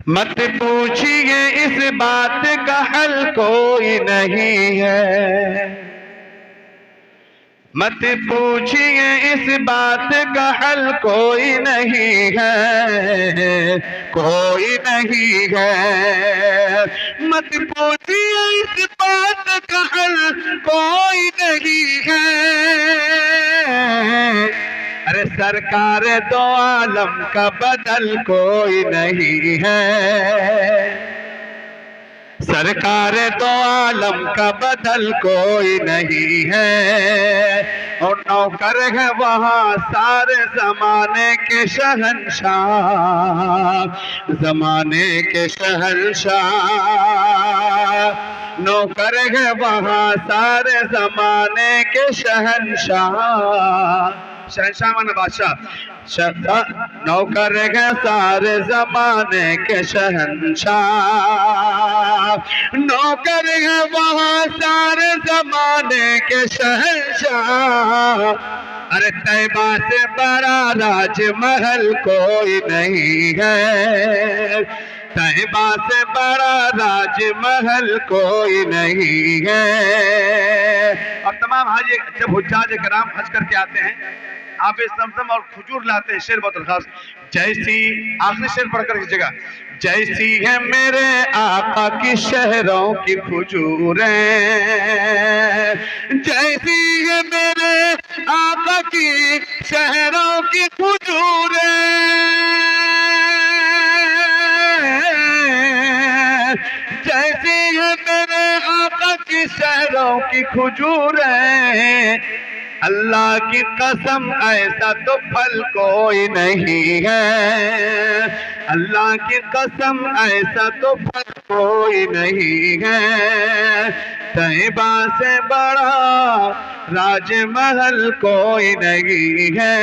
مت پوچھیے اس بات کا حل کوئی نہیں ہے، مت پوچھیے اس بات کا حل کوئی نہیں ہے، کوئی نہیں ہے۔ مت پوچھیے اس بات کا حل کوئی نہیں ہے۔ ارے سرکار دو عالم کا بدل کوئی نہیں ہے، سرکار دو عالم کا بدل کوئی نہیں ہے۔ اور نوکر ہے وہاں سارے زمانے کے شہنشاہ، زمانے کے شہنشاہ۔ نوکر ہے وہاں سارے زمانے کے شہنشاہ، شہنشاہ مانا بادشاہ، نوکر ہے سارے زمانے کے شہنشاہ، نوکر ہے وہاں سارے زمانے کے شہنشاہ۔ ارے طیبہ سے بڑا راج محل کوئی نہیں ہے، طیبہ سے بڑا راج محل کوئی نہیں ہے۔ اور تمام حاجی جب حجاج کرام حج کر کے آتے ہیں، آپ زمزم اور کھجور لاتے ہیں، شعر بہت الخاص، جیسی آخری شعر پڑھ کر اس جگہ، جیسی ہے میرے آقا کی شہروں کی کھجوریں، جیسی ہے میرے آقا کی شہروں کی کھجوریں، جیسی ہے میرے آقا کی شہروں کی کھجوریں۔ اللہ کی قسم ایسا تو پھل کوئی نہیں ہے، اللہ کی قسم ایسا تو پھل کوئی نہیں ہے، طیبہ سے بڑا راج محل کوئی نہیں ہے۔